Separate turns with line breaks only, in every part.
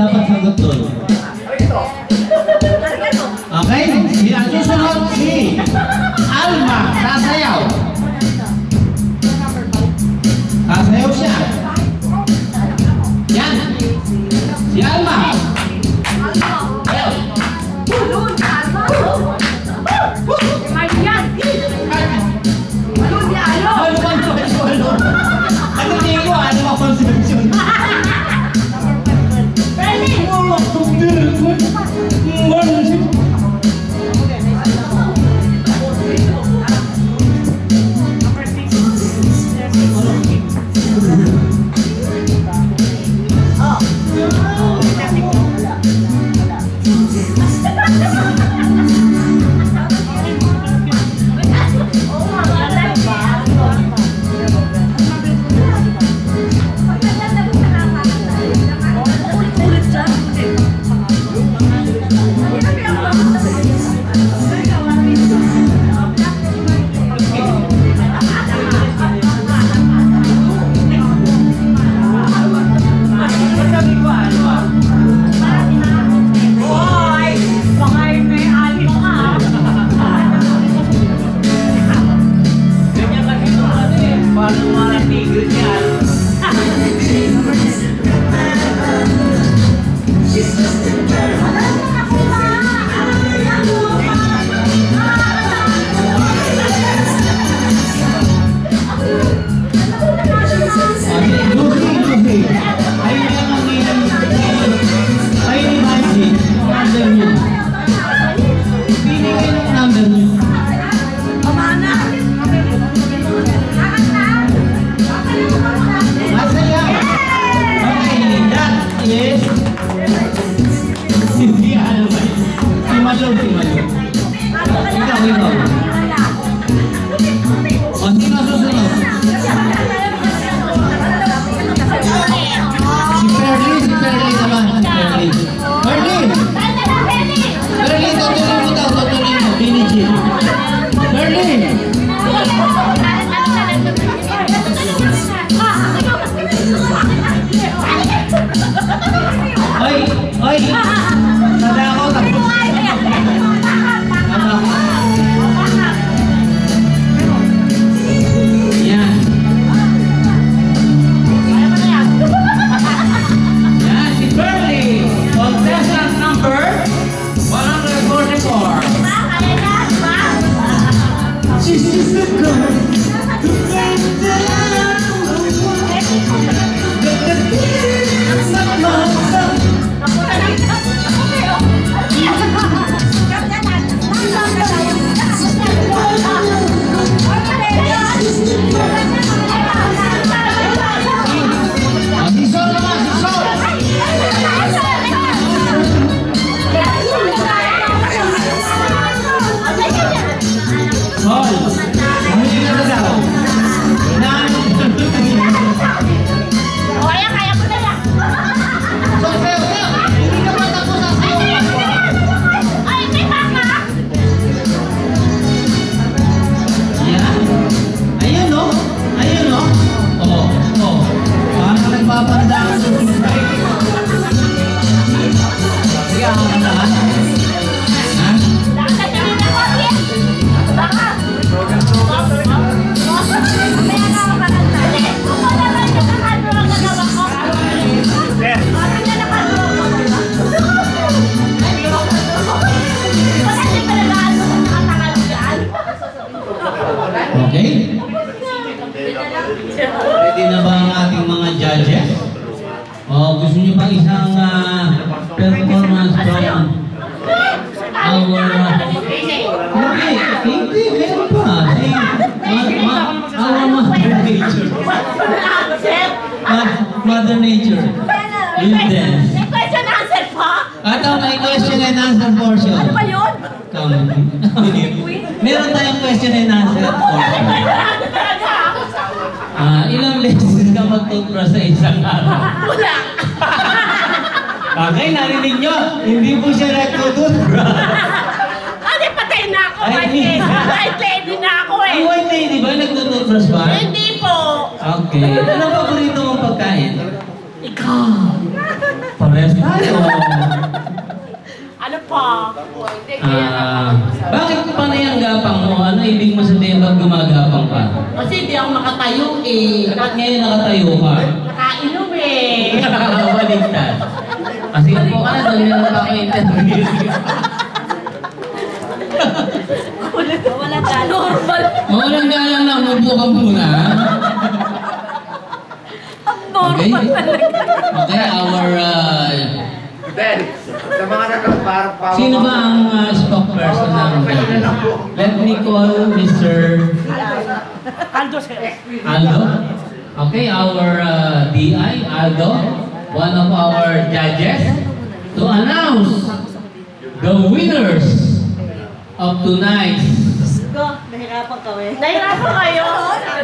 dapat sagot doon. Okay, ang susunod si Alma, sasayaw. Sasayaw siya. Yan. Si Alma.
Oh.
ultimo. Ikaw. O, sino susunod? Si Perly naman. Perly, tutuloy mo daw, Binigil. Perly! Oy! Sada ako, tapos. Yan. Yan, si Perly. Contestant number 144. She's just a girl. Okay? Ready na ba ang ating mga judges? O gusto nyo pa isang performance from our... Hindi, meron pa. Our Mother Nature. Mother Nature. Will dance.
May question and answer pa?
Ito, may question and answer portion.
Ano ba yun?
Meron tayong question and answer portion. Ilang beses ka mag-toothbrush sa isang araw?
Wala.
Okay, narinig nyo? Hindi po siya nag-toothbrush.
Kasi patay na ako.
Ay,
White lady na ako eh.
Ang white lady ba? Nag-toothbrush ba?
Hindi po.
Okay. Ano ang paborito mong pagkain?
Ikaw.
Pares tayo.
Ano pa?
Bakit pa na yung gapang mo? Ano ibig mo sabihin pag gumagapang ka?
Kasi hindi ako makatayo eh.
Ba't ngayon nakatayo ka?
Nakainom eh.
Baligtad. Kasi po ka na, doon na nakaka-interview.
Wala ka. Normal.
Mawalang galang lang, mabuo ka muna. Okay? Okay, our... Sino ba ang spokesperson ng Let me call Mr. Aldo. Okay, our DI, Aldo, one of our judges, to announce the winners of tonight's...
Nahirapan kami. Nahirapan kayo?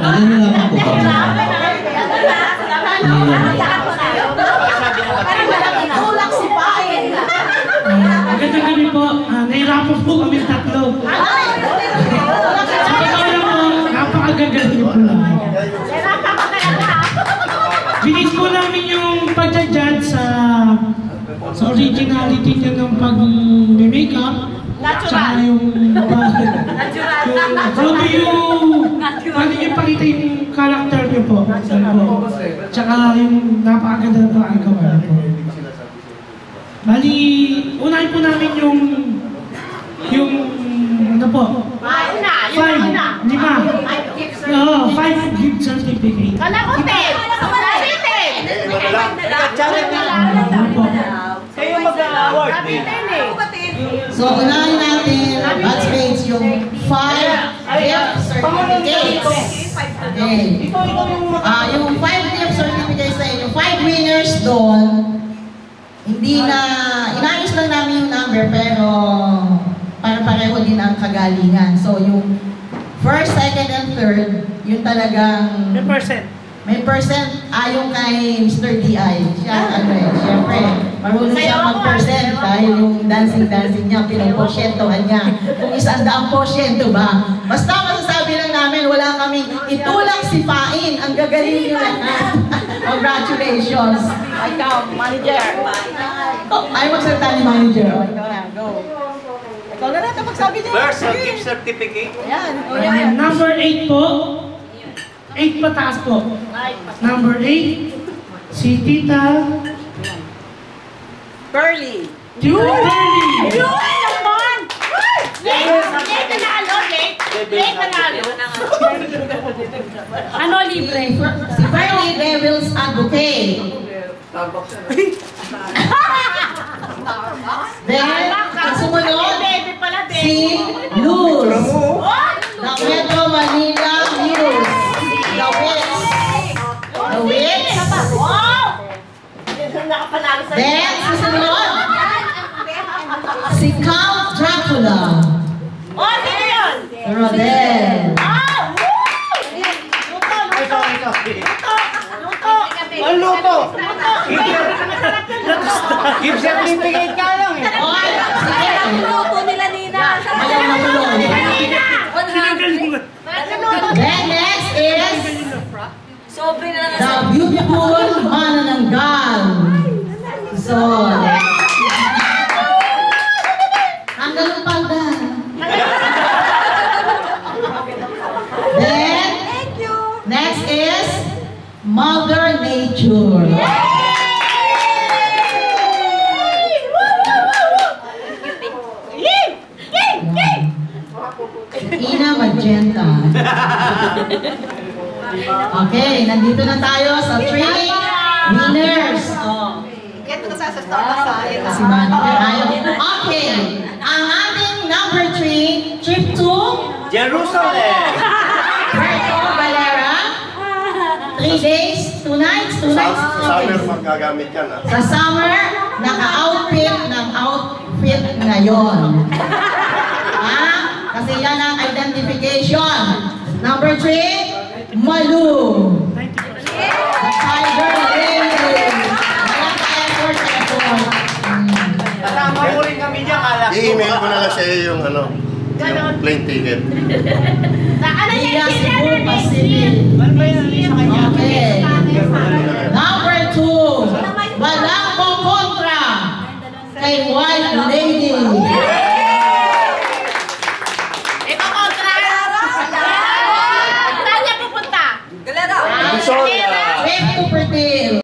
Nahirapan po kami.
Tulak si Pain.
Magandang gabi po. Nahirapan po kami tatlo. Sa totoo lang po, napakagagaling po lang.
Nahirapan ka talaga.
Binis po namin yung pag-judge sa originality niya ng pag-makeup. Tsaka yung paano yung pakita yung character niyo po. Tsaka yung napakaganda na pakagawa po. Bali, unahin po namin yung ano po? Lima. Oo, 5 gift certificate.
Kala ko 10.
Kayo mag-award.
So, unahin natin, batchmates, yung 5 gift certificates. Okay. Yung 5 gift certificates na yun, yung 5 winners doon, hindi na, inayos lang namin yung number, pero pare-pareho din ang kagalingan. So yung first, second, and third, yung talagang... May percent ayon kay Mr. D.I. Siya, siyempre, marunong siya mag-percent dahil yung dancing niya, pinag-porsyentohan niya. Kung 100% ba? Basta masasabi lang namin, wala kaming itulak sipain. Ang gagaling nyo lahat. Congratulations. Ikaw, manager. Ayaw magsalita ni manager. Ikaw na, go. Ikaw na natin magsabi niya.
First, gift certificate.
Ayan.
Number 8 po. 8 pataas po. Number 8, si Tita
Curly.
Curly.
naman! Late nanalo, late nanalo. Ano libre?
Si Curly Devil's Advocate. Then, ang sumunod, si Luz. Na Metro Manila News. The Wits. Then, susunod, si Count Dracula. Rodel.
Ang luto! Gift certificate ka lang eh.
Okay, sige.
Luto nila Nina.
Ayaw na tulong. Then, next is
Sobre na lang.
the beautiful manananggal. So, hanggang panda. Then, next is Mother Nature. Ina Magenta. Okay, nandito na tayo sa 3 winners. Oh. Si Manager ayaw. Okay, ang ating number 3, trip to
Jerusalem!
Puerto Valera. 3 days, 2 nights, 2 nights.
Sa summer magagamit yan ah.
Sa summer, naka-outfit ng outfit ngayon. Ha? Kasi yan ang identification. Number 3, Malu. The Tiger Lady. Walang ka-effort sa effort.
Kasama mo rin kami niya, kala ko.
I-email ko na lang sa iyo yung yung plane ticket.
Via Cebu Pacific.
Ano ba yun sa kanya?
Okay.